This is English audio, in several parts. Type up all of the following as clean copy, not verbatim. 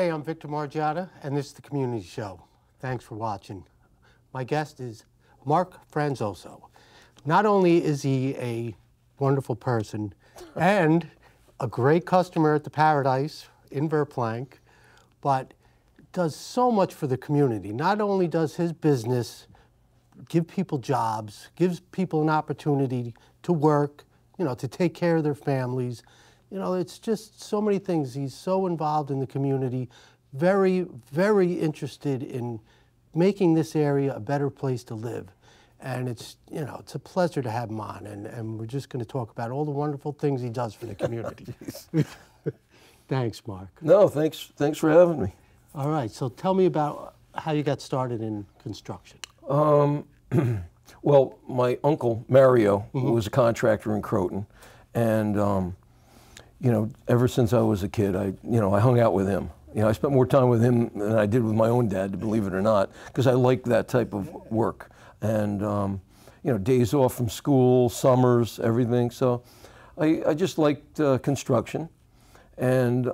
Hey, I'm Victor Margiotta, and this is the Community Show. Thanks for watching. My guest is Mark Franzoso. Not only is he a wonderful person and a great customer at the Paradise in Verplank, but does so much for the community. Not only does his business give people jobs, gives people an opportunity to work, to take care of their families. It's just so many things. He's so involved in the community, very, very interested in making this area a better place to live. And it's a pleasure to have him on, and we're just going to talk about all the wonderful things he does for the community. Thanks, Mark. No, thanks for having me. All right, so tell me about how you got started in construction. Well, my uncle, Mario, was a contractor in Croton, and ever since I was a kid, I hung out with him. I spent more time with him than I did with my own dad, believe it or not, because I liked that type of work. And, days off from school, summers, everything. So I just liked construction. And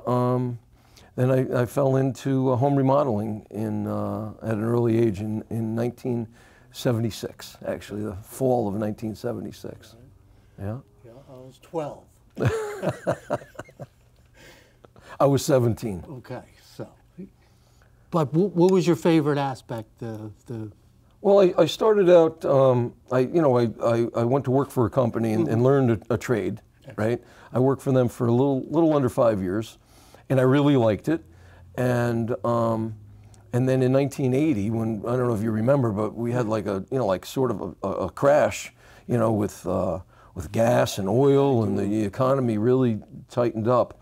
then I fell into home remodeling at an early age in 1976, actually, the fall of 1976. Yeah. Yeah, I was 12. I was 17. Okay, so, but what was your favorite aspect? Well, I started out. I went to work for a company and learned a trade. Right. I worked for them for a little under 5 years, and I really liked it. And then in 1980, when I don't know if you remember, but we had like sort of a crash, with gas and oil, and the economy really tightened up.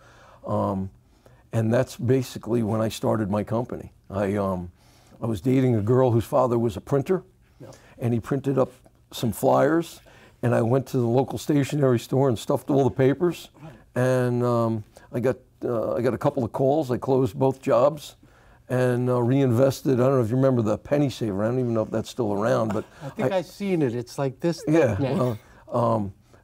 And that's basically when I started my company. I was dating a girl whose father was a printer, and he printed up some flyers, and I went to the local stationery store and stuffed all the papers, and I got a couple of calls. I closed both jobs and reinvested. I don't know if you remember the penny saver. I don't even know if that's still around, but I think I've seen it. It's like this. Yeah. Well,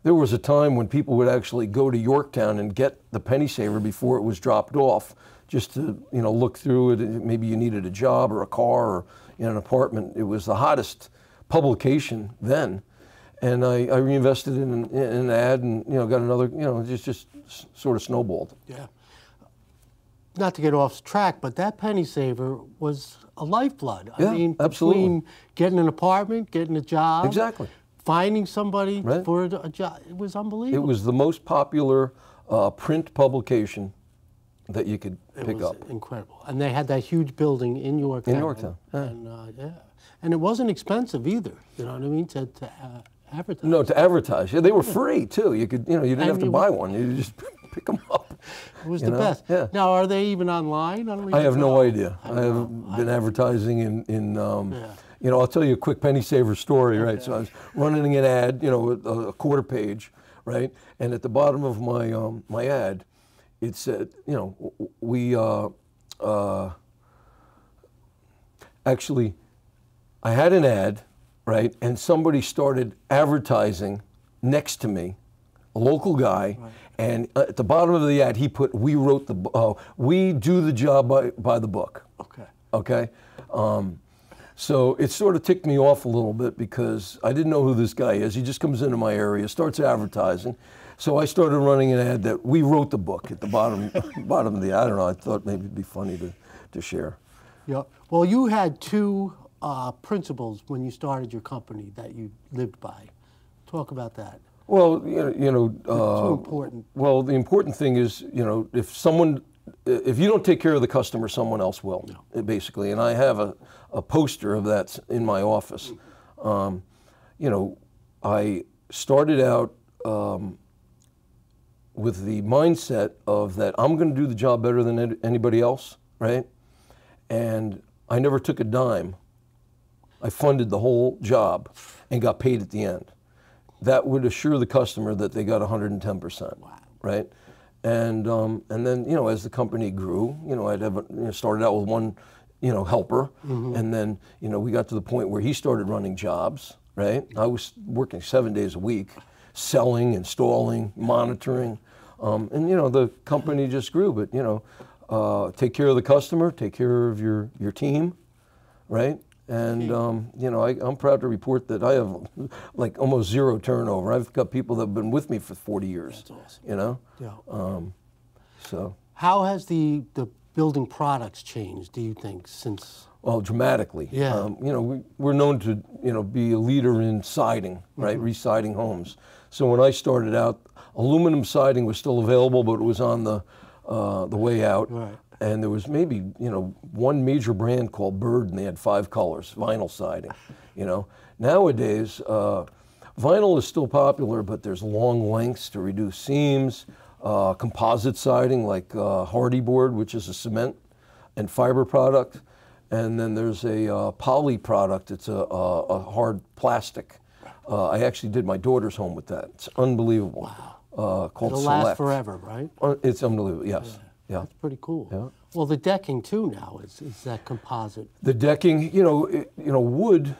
there was a time when people would actually go to Yorktown and get the penny saver before it was dropped off, just to look through it. Maybe you needed a job or a car or an apartment. It was the hottest publication then, and I reinvested in an ad and got another. Just sort of snowballed. Yeah. Not to get off track, but that penny saver was a lifeblood. Yeah, I mean, absolutely. Between getting an apartment, getting a job, exactly. Finding somebody for a job, it was unbelievable. It was the most popular print publication that you could pick up. Incredible. And they had that huge building in Yorktown. In Yorktown, yeah. And it wasn't expensive either, you know what I mean, to advertise. No, to advertise. Yeah, they were free too. You could, you didn't have to buy one. You just pick them up. It was the best. Yeah. Now, are they even online? I have no idea. I have been advertising I'll tell you a quick penny saver story, right? Okay. So I was running an ad, a quarter page, right? And at the bottom of my ad, it said, actually, I had an ad, right? And somebody started advertising next to me, a local guy, right. And at the bottom of the ad, he put, we do the job by the book. Okay. Okay? So it sort of ticked me off a little bit because I didn't know who this guy is. He just comes into my area, starts advertising. So I started running an ad that we wrote the book at the bottom of the ad. I don't know, I thought maybe it'd be funny to share. Yeah. Well, you had two principles when you started your company that you lived by. Talk about that. Well, too important. Well, the important thing is, if you don't take care of the customer, someone else will, basically. And I have a poster of that in my office. I started out with the mindset of that I'm going to do the job better than anybody else, right? And I never took a dime. I funded the whole job and got paid at the end. That would assure the customer that they got 110%, right? And then, as the company grew, I'd started out with one, helper, and then, we got to the point where he started running jobs, right? I was working 7 days a week, selling, installing, monitoring, and the company just grew. But take care of the customer, take care of your team, right? And you know, I'm proud to report that I have like almost zero turnover. I've got people that have been with me for 40 years. That's awesome. You know. Yeah. So. How has the building products changed, do you think, since? Well, dramatically. Yeah. You know, we're known to, you know, be a leader in siding, right? Residing homes. So when I started out, aluminum siding was still available, but it was on the way out. Right. And there was maybe, you know, one major brand called Bird, and they had 5 colors, vinyl siding, you know. Nowadays, vinyl is still popular, but there's long lengths to reduce seams, composite siding like Hardy board, which is a cement and fiber product. And then there's a poly product. It's a hard plastic. I actually did my daughter's home with that. It's unbelievable. Wow. Called It'll Select. last forever, right? It's unbelievable, yes. Yeah. That's pretty cool. Yeah. Well, the decking too now is that composite. The decking, you know, wood,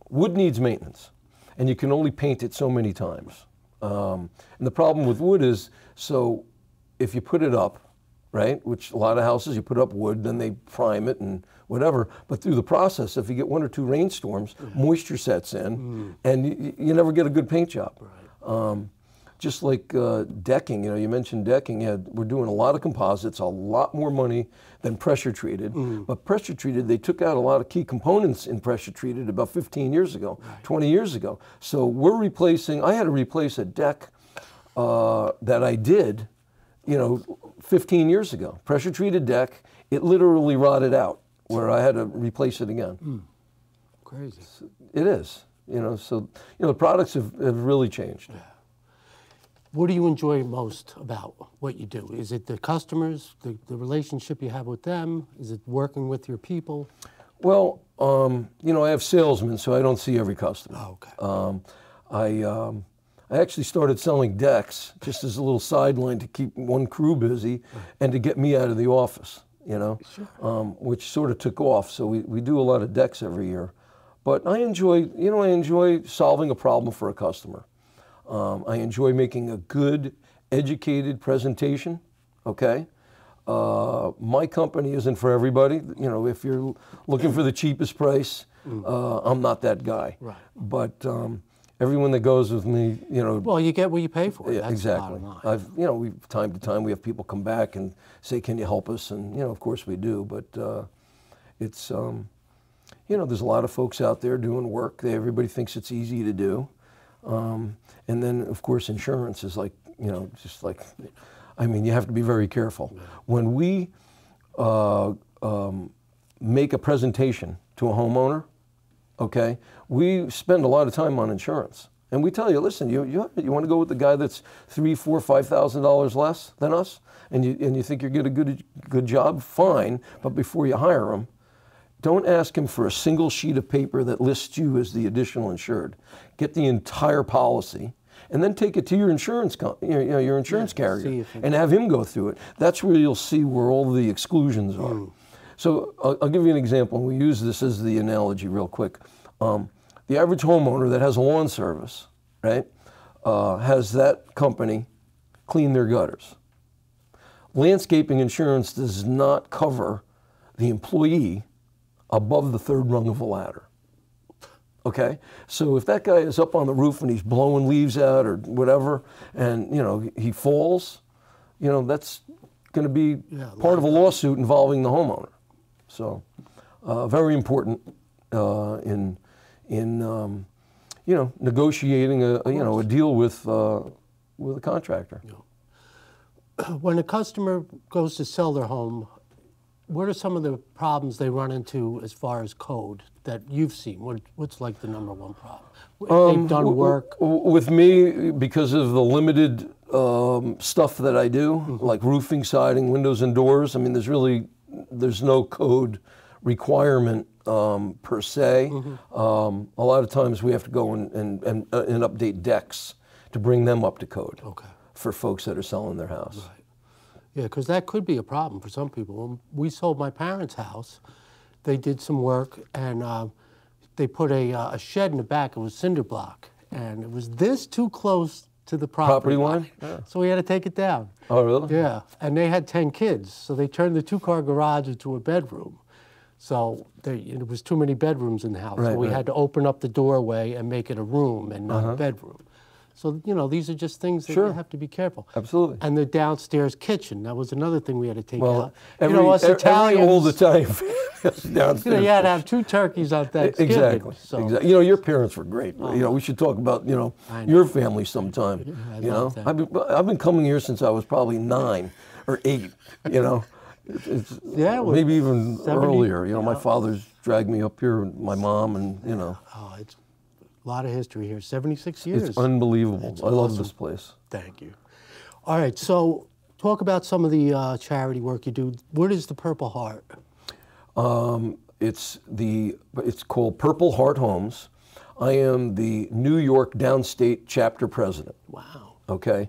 wood needs maintenance, and you can only paint it so many times. And the problem with wood is, so if you put it up, right, which a lot of houses you put up wood, then they prime it and whatever, but through the process, if you get 1 or 2 rainstorms, moisture sets in, and you never get a good paint job. Right. Just like decking, you know, you mentioned decking. Yeah, we're doing a lot of composites, a lot more money than pressure treated. But pressure treated, they took out a lot of key components in pressure treated about 15 years ago, 20 years ago. So we're replacing, I had to replace a deck that I did, you know, 15 years ago. Pressure treated deck, it literally rotted out where I had to replace it again. Crazy. It is, you know, so, you know, the products have really changed. Yeah. What do you enjoy most about what you do? Is it the customers, the relationship you have with them? Is it working with your people? Well, you know, I have salesmen, so I don't see every customer. Oh, okay. I actually started selling decks just as a little sideline to keep one crew busy and to get me out of the office, you know, which sort of took off. So we do a lot of decks every year. But I enjoy, you know, I enjoy solving a problem for a customer. I enjoy making a good, educated presentation, okay? My company isn't for everybody. You know, if you're looking for the cheapest price, I'm not that guy. Right. But everyone that goes with me, you know. Well, you get what you pay for. Yeah, That's exactly. the bottom line. You know, time to time we have people come back and say, "Can you help us?" And you know, of course we do. But it's, you know, there's a lot of folks out there doing work. Everybody thinks it's easy to do. And then, of course, insurance is like, you know, just like, I mean, you have to be very careful. Yeah. When we make a presentation to a homeowner, okay, we spend a lot of time on insurance. And we tell you, listen, you want to go with the guy that's $3,000, $4,000, $5,000 less than us, and you think you're going to get a good job, fine. But before you hire him, don't ask him for a single sheet of paper that lists you as the additional insured. Get the entire policy, and then take it to your insurance carrier, and have him go through it. That's where you'll see where all the exclusions are. So I'll give you an example. We use this as the analogy real quick. The average homeowner that has a lawn service, right, has that company clean their gutters. Landscaping insurance does not cover the employee above the 3rd rung of a ladder. Okay, so if that guy is up on the roof and he's blowing leaves out or whatever, and you know he falls, you know that's going to be part of a lawsuit involving the homeowner. So very important in you know negotiating a deal with a contractor. When a customer goes to sell their home, what are some of the problems they run into as far as code that you've seen? What's like the #1 problem? They've done work. With me, because of the limited stuff that I do, like roofing, siding, windows and doors, I mean, there's no code requirement per se. A lot of times we have to go and update decks to bring them up to code for folks that are selling their house. Right. Yeah, because that could be a problem for some people. When we sold my parents' house, they did some work, and they put a shed in the back. It was cinder block, and it was this too close to the property line. Yeah. So we had to take it down. Oh, really? Yeah, and they had 10 kids, so they turned the 2-car garage into a bedroom. So there was too many bedrooms in the house, so we had to open up the doorway and make it a room and not a bedroom. So, you know, these are just things that you have to be careful. Absolutely. And the downstairs kitchen, that was another thing we had to take Well, out. every, you know, us Italians, every old Italian family has downstairs. you know, you had to have 2 turkeys on Thanksgiving. Exactly. So. Exactly. You know, your parents were great. You know, we should talk about, you know, your family sometime. I you know, love that. I've been coming here since I was probably 9 or 8. You know, it's maybe even 70, earlier. You know, my father's dragged me up here, my mom, and you know. Oh, it's a lot of history here. 76 years. It's unbelievable. It's I love awesome. this place. Thank you. All right, so talk about some of the charity work you do. What is the Purple Heart? It's called Purple Heart Homes. I am the New York Downstate chapter president. Wow. Okay,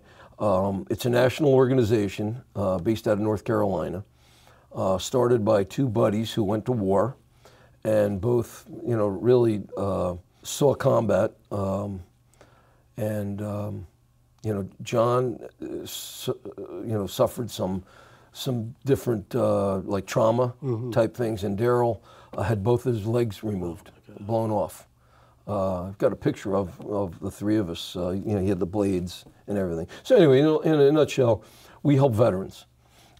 it's a national organization based out of North Carolina. Started by 2 buddies who went to war, and both, you know, really saw combat. You know, John, you know, suffered some different like trauma type things, and Daryl had both his legs removed, blown off. I've got a picture of the 3 of us. You know, he had the blades and everything. So anyway, in a nutshell, we help veterans,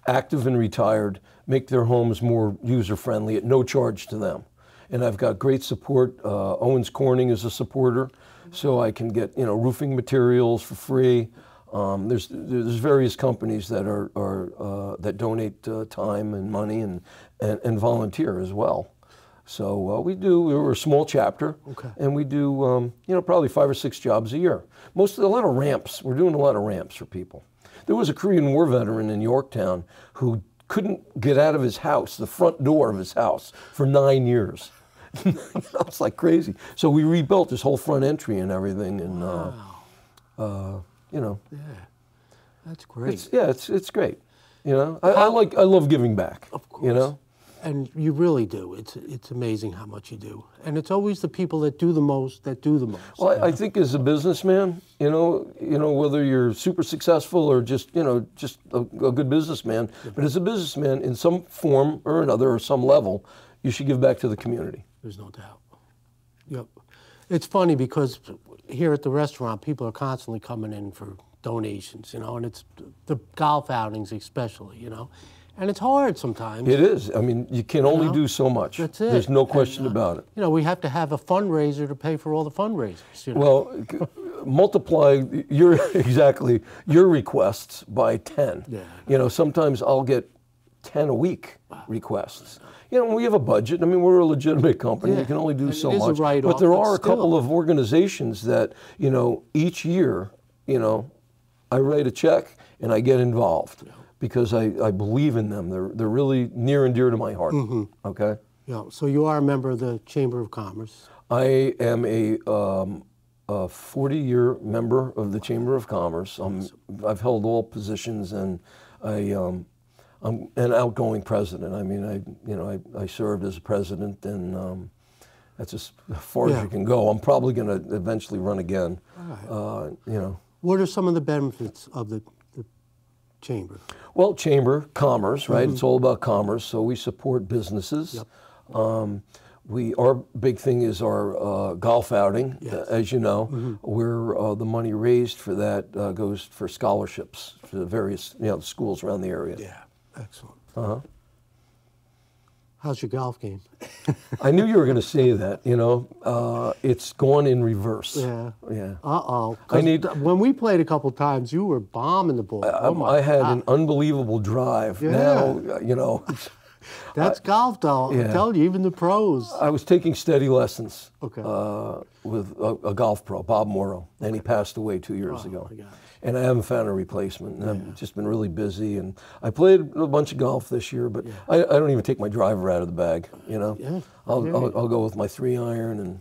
active and retired, make their homes more user-friendly at no charge to them. And I've got great support. Owens Corning is a supporter, so I can get, you know, roofing materials for free. There's various companies that that donate time and money and volunteer as well. So we're a small chapter, and we do you know, probably 5 or 6 jobs a year. A lot of ramps. We're doing a lot of ramps for people. There was a Korean War veteran in Yorktown who couldn't get out of his house, the front door of his house, for 9 years. It's like crazy. So we rebuilt this whole front entry and everything, and you know. Yeah, that's great. It's great. You know, I love giving back. Of course. You know. And you really do. It's amazing how much you do. And it's always the people that do the most that do the most. Well, I think as a businessman, you know, whether you're super successful or just, you know, just a good businessman, but as a businessman, in some form or another or some level, you should give back to the community. There's no doubt. Yep. It's funny because here at the restaurant, people are constantly coming in for donations, you know, and it's the golf outings especially, you know. And it's hard sometimes. It is. I mean, you can only do so much. That's it. There's no question about it. You know, we have to have a fundraiser to pay for all the fundraisers. You know? Well, multiply your requests by 10. Yeah. You know, sometimes I'll get 10 a week requests. You know, we have a budget. I mean, we're a legitimate company. Yeah. You can only do so It is a much. write-off, But there are a still. couple of organizations that, you know, each year, you know, I write a check and I get involved. Yeah. Because I believe in them. They're really near and dear to my heart. Okay. Yeah. So you are a member of the Chamber of Commerce. I am a 40-year member of the Chamber of Commerce. I've held all positions, and I'm an outgoing president. I mean, I served as a president, and that's as far as you can go. I'm probably going to eventually run again. All right. You know. What are some of the benefits of the Chamber? Well, Chamber, commerce, right? It's all about commerce, so we support businesses. Yep. Our big thing is our golf outing, as you know, where the money raised for that goes for scholarships for the various, you know, schools around the area. Yeah, excellent. How's your golf game? I knew you were going to say that. You know, it's gone in reverse. Yeah. Yeah. Uh-oh. When we played a couple times, you were bombing the ball. I had an unbelievable drive. Yeah. Now, you know. That's golf, though. I'm telling you, even the pros. I was taking steady lessons with a golf pro, Bob Morrow, and he passed away 2 years ago. My gosh. And I haven't found a replacement. And I've just been really busy. And I played a bunch of golf this year, but I don't even take my driver out of the bag. You know, I'll go with my 3-iron, and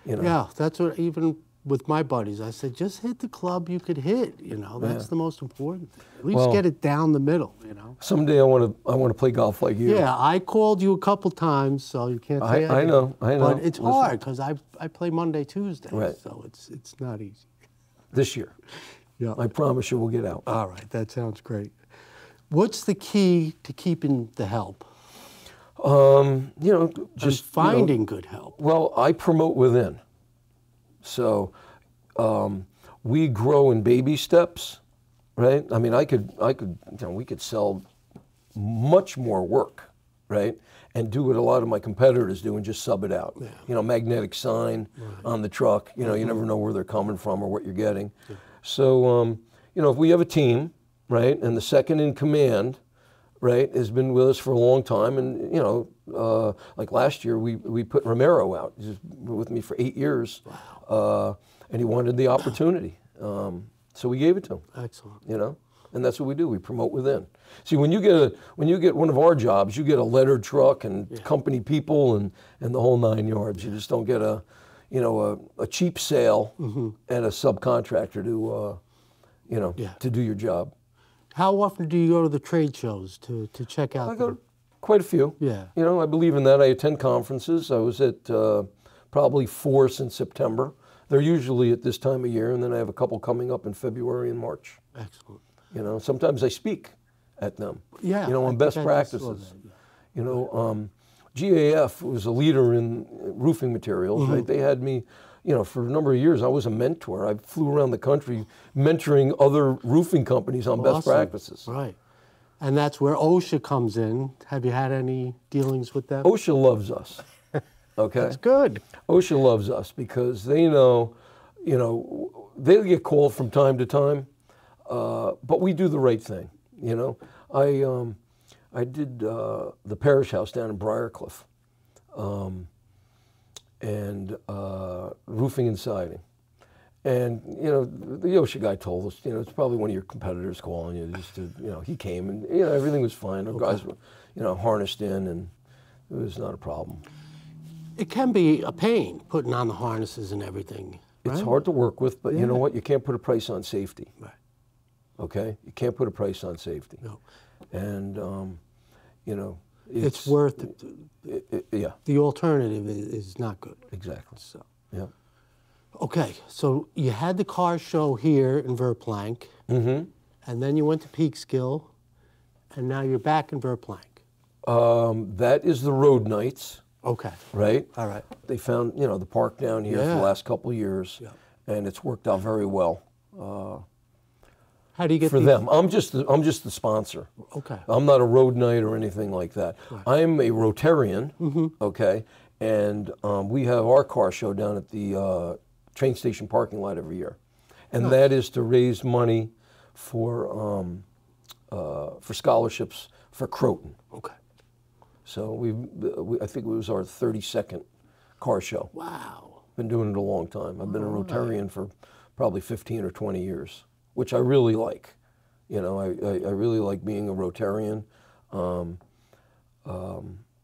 you know. Yeah, that's what even with my buddies, I said, just hit the club you could hit. You know, that's the most important thing. At least get it down the middle. You know. Someday I want to play golf like you. Yeah, I called you a couple times, so you can't say I know. But it's hard because I play Monday, Tuesday, so it's not easy. this year. Yeah. I promise you we'll get out. All right, that sounds great. What's the key to keeping the help? You know, just finding good help. Well, I promote within. So we grow in baby steps, right? I mean, we could sell much more work, right? And do what a lot of my competitors do and just sub it out. Yeah. You know, magnetic sign on the truck. You know, you never know where they're coming from or what you're getting. Yeah. So, you know, if we have a team, right, and the second in command, right, has been with us for a long time, and you know, like last year we put Romero out. He's with me for 8 years, and he wanted the opportunity, so we gave it to him. Excellent. You know, and that's what we do. We promote within. See, when you get one of our jobs, you get a lettered truck and company people and the whole 9 yards. You just don't get a cheap sale and a subcontractor to to do your job. How often do you go to the trade shows to check out? I go to quite a few. Yeah. You know, I believe in that. I attend conferences. I was at probably 4 since September. They're usually at this time of year, and then I have a couple coming up in February and March. Excellent. You know, sometimes I speak at them. Yeah. You know, on best practices. You know, GAF was a leader in roofing materials. Right? They had me. You know, for a number of years, I was a mentor. I flew around the country mentoring other roofing companies on best practices. Right. And that's where OSHA comes in. Have you had any dealings with them? OSHA loves us. Okay? That's good. OSHA loves us because they know, you know, they get called from time to time, but we do the right thing. You know, I did the parish house down in Briarcliff. And roofing and siding. And, you know, the OSHA guy told us, you know, it's probably one of your competitors calling you just to, you know, he came and, you know, everything was fine. Our guys were, you know, harnessed in and it was not a problem. It can be a pain putting on the harnesses and everything. Right? It's hard to work with, but you know what? You can't put a price on safety. Right. Okay? You can't put a price on safety. No. And, you know, it's worth it. Yeah. The alternative is not good. Exactly. So. Yeah. Okay, so you had the car show here in Verplank, and then you went to Peekskill, and now you're back in Verplank. That is the road nights. Okay. Right? All right. They found, you know, the park down here for the last couple of years, and it's worked out very well. How do you get for them? I'm just the sponsor. Okay. I'm not a road night or anything like that. Right. I'm a Rotarian. Okay, and we have our car show down at the train station parking lot every year, and that is to raise money for scholarships for Croton. Okay. So I think it was our 32nd car show. Wow. Been doing it a long time. I've been a Rotarian for probably 15 or 20 years, which I really like. You know, I really like being a Rotarian. You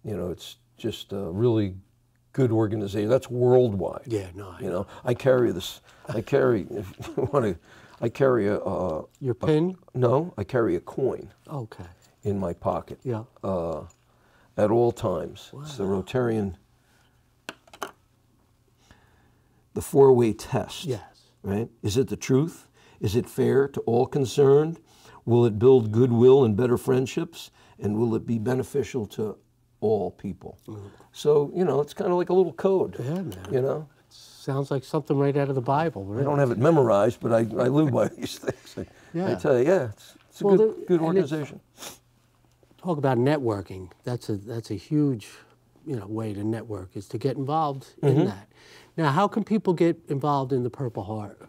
know, it's just a really good organization. That's worldwide. Yeah, no. You know, I carry this. I carry. If you want to, I carry a. Your pin? No, I carry a coin. Okay. In my pocket. Yeah. At all times. Wow. It's the Rotarian. The four-way test. Yes. Right? Is it the truth? Is it fair to all concerned? Will it build goodwill and better friendships? And will it be beneficial to all people? So, you know, it's kind of like a little code. Yeah, man. You know? Sounds like something right out of the Bible. Really. I don't have it memorized, but I live by these things. I tell you, it's a good organization. Talk about networking. That's a huge, you know, way to network is to get involved in that. Now, how can people get involved in the Purple Heart?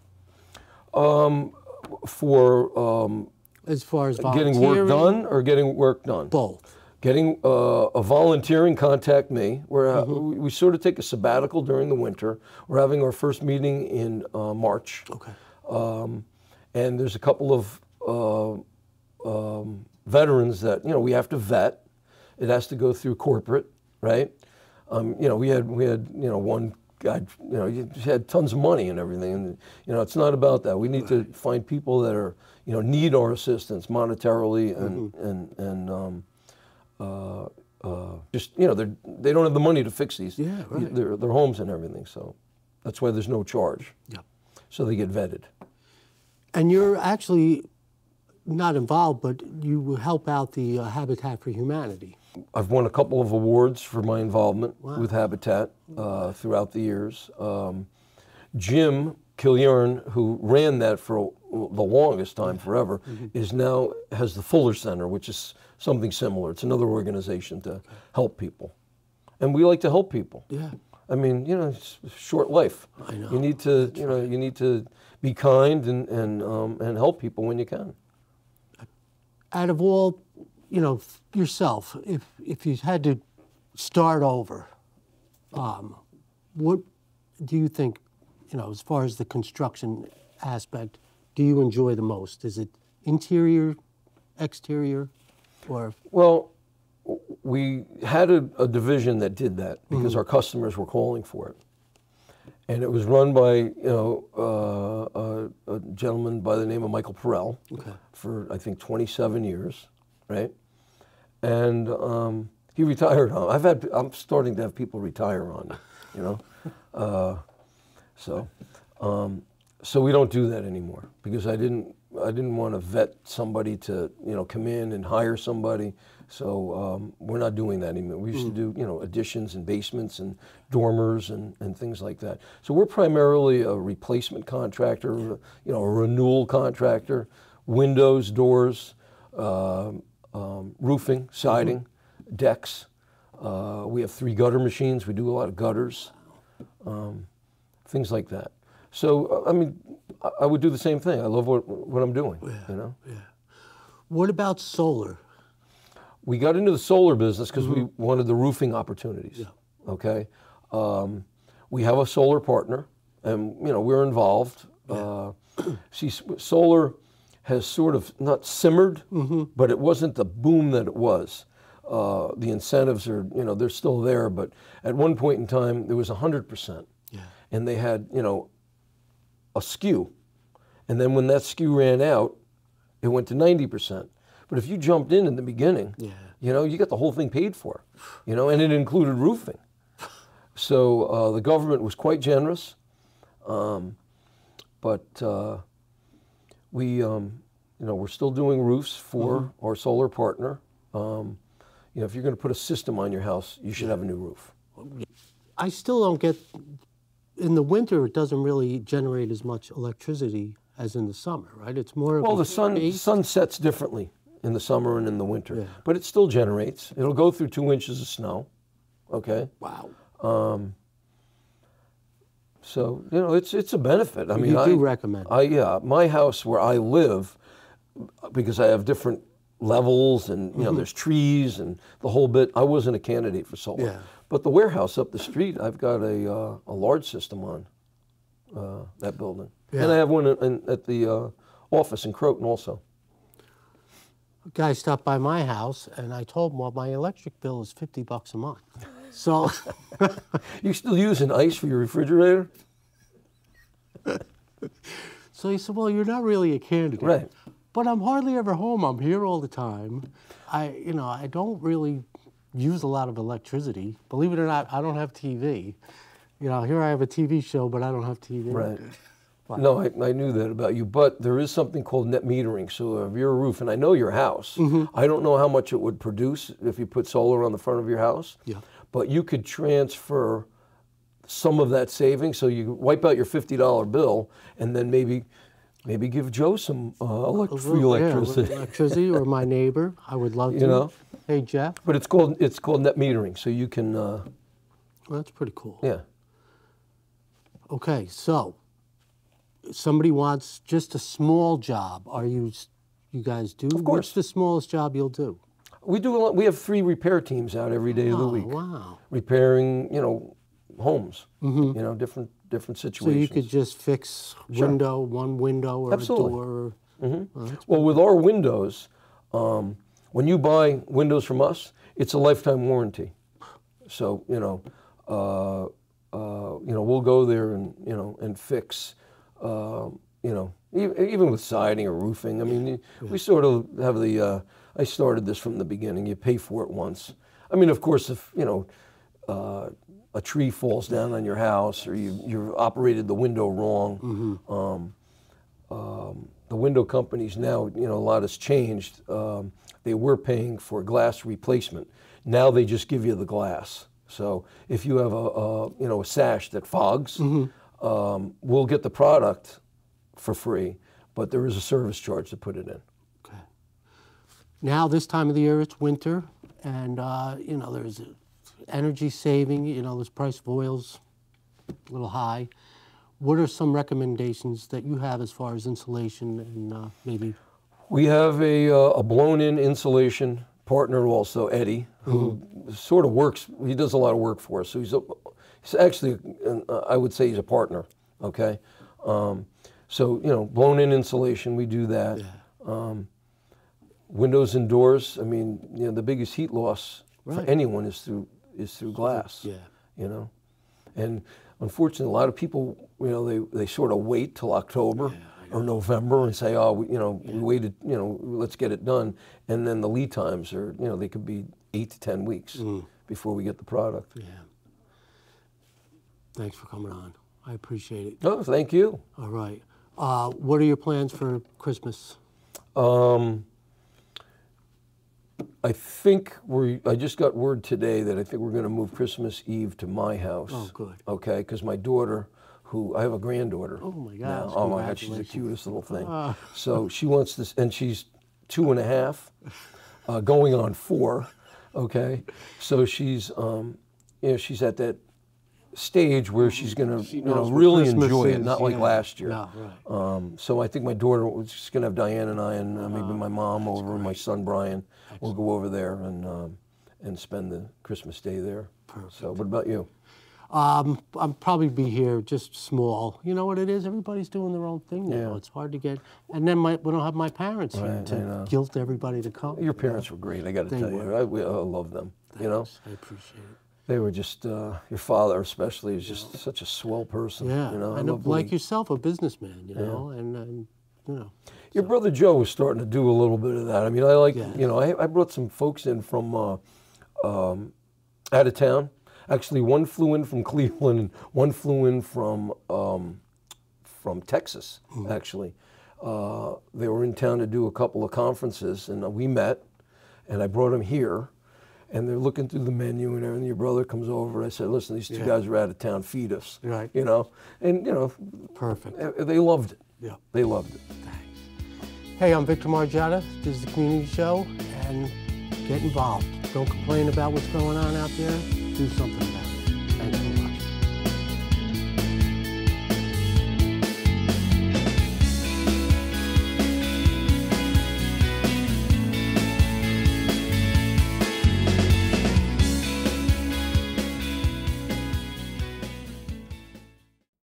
As far as volunteering? Getting work done or getting work done? Both. Getting a volunteering, contact me. We sort of take a sabbatical during the winter. We're having our first meeting in March. Okay. And there's a couple of veterans that, you know, we have to vet. It has to go through corporate, right? You know, we had you know, one guy, you know, he had tons of money and everything, and you know, it's not about that. We need to find people that are, you know, need our assistance monetarily and just, you know, they don't have the money to fix these right. their homes and everything. So that's why there's no charge. Yep. So they get vetted. And you're actually not involved, but you help out the Habitat for Humanity. I've won a couple of awards for my involvement with Habitat throughout the years. Jim Killiern, who ran that for the longest time, forever, is now has the Fuller Center, which is something similar. It's another organization to help people, and we like to help people. Yeah. I mean, you know, it's a short life. I know. You need to, you know, you need to be kind and help people when you can. Out of all, you know, yourself, if you had to start over, what do you think, you know, as far as the construction aspect, do you enjoy the most? Is it interior, exterior, or? Well, we had a division that did that because our customers were calling for it. And it was run by, you know, a gentleman by the name of Michael Perrell for, I think, 27 years, right? And he retired on. I'm starting to have people retire on me, you know? So we don't do that anymore because I didn't want to vet somebody to, you know, come in and hire somebody. So we're not doing that anymore. We used to do, you know, additions and basements and dormers and things like that. So we're primarily a replacement contractor, you know, a renewal contractor, windows, doors, roofing, siding, decks. We have 3 gutter machines. We do a lot of gutters, things like that. So, I mean, I would do the same thing. I love what I'm doing, you know? Yeah. What about solar? We got into the solar business because we wanted the roofing opportunities, okay? We have a solar partner, and, you know, we're involved. See, solar has sort of not simmered, but it wasn't the boom that it was. The incentives are, you know, they're still there, but at one point in time, there was 100%. And they had, you know, a SKU. And then when that SKU ran out, it went to 90%. But if you jumped in the beginning, you know, you got the whole thing paid for, you know, and it included roofing. So the government was quite generous, but we, you know, we're still doing roofs for our solar partner. You know, if you're going to put a system on your house, you should have a new roof. I still don't get, in the winter, it doesn't really generate as much electricity as in the summer, right? It's more well, the sun sets differently in the summer and in the winter, but it still generates. It'll go through 2 inches of snow, okay? Wow. So, you know, it's a benefit. I mean, you do recommend it. Yeah, my house where I live, because I have different levels and, you know, there's trees and the whole bit, I wasn't a candidate for solar. But the warehouse up the street, I've got a large system on that building. And I have one at the office in Croton also. A guy stopped by my house, and I told him, well, my electric bill is $50 a month. So, you still using ice for your refrigerator? So he said, well, you're not really a candidate. Right. But I'm hardly ever home. I'm here all the time. You know, I don't really use a lot of electricity. Believe it or not, I don't have TV. You know, here I have a TV show, but I don't have TV. Right. No, I knew that about you, but there is something called net metering. So if your roof, and I know your house, I don't know how much it would produce if you put solar on the front of your house, but you could transfer some of that savings. So you wipe out your $50 bill, and then maybe give Joe some free electricity. Yeah, electricity, or my neighbor. I would love to. You know? Hey, Jeff. But it's called net metering, so you can. Well, that's pretty cool. Yeah. Okay, so somebody wants just a small job. You guys do? Of course. What's the smallest job you'll do? We do a lot. We have 3 repair teams out every day of the week. Wow. Repairing, you know, homes. You know, different situations. So you could just fix one window or Absolutely. a door. Well, with our windows, when you buy windows from us, it's a lifetime warranty. So you know, we'll go there and fix. You know, even with siding or roofing. I mean, we sort of have the. I started this from the beginning. You pay for it once. I mean, of course, if you know. A tree falls down on your house, or you operated the window wrong, the window companies now, you know, a lot has changed. They were paying for glass replacement. Now they just give you the glass. So if you have you know, a sash that fogs, we'll get the product for free, but there is a service charge to put it in. Okay. Now this time of the year, it's winter, and you know, there's energy saving. You know, this price of oil's a little high. What are some recommendations that you have as far as insulation and maybe? We have a blown-in insulation partner also, Eddie, who sort of works. He does a lot of work for us. So he's actually, I would say, he's a partner. Okay, so you know, blown-in insulation, we do that. Yeah. Windows and doors. I mean, you know, the biggest heat loss for anyone is through glass. Yeah. You know, and unfortunately, a lot of people, you know, they sort of wait till October. Yeah. Or November and say, oh, you know, we waited, you know, let's get it done. And then the lead times are, you know, they could be 8 to 10 weeks before we get the product. Yeah. Thanks for coming on. I appreciate it. Oh, thank you. All right. What are your plans for Christmas? I think I just got word today that I think we're going to move Christmas Eve to my house. Oh, good. Okay, because my daughter, I have a granddaughter. Oh my gosh! Now. Oh my God, she's the cutest little thing. So she wants this, and she's 2.5, going on 4. Okay, so she's, you know, she's at that stage where she's gonna, you know, really enjoy it, not like last year. No, right. So I think my daughter, she's gonna have Diane and I, and maybe my mom over, and my son Brian. Excellent. We'll go over there and spend the Christmas day there. Perfect. So, what about you? I'll probably be here just small. You know what it is? Everybody's doing their own thing now. Yeah. It's hard to get. And then we don't have my parents here to guilt everybody to come. Your parents were great, I got to tell you. I love them. Thanks. You know? I appreciate it. They were just, your father especially is just such a swell person. Yeah, you know? And like yourself, a businssman, you know, and you know. Your brother Joe was starting to do a little bit of that. I mean, I like, you know, I brought some folks in from out of town. Actually, one flew in from Cleveland and one flew in from Texas, actually. They were in town to do a couple of conferences, and we met, and I brought them here, and they're looking through the menu and everything. Your brother comes over, and I said, listen, these 2 guys are out of town, feed us. Right. You know, and, you know. Perfect. They loved it. Yeah. They loved it. Thanks. Hey, I'm Victor Margiotta. This is the community show, and get involved. Don't complain about what's going on out there. Do something about it.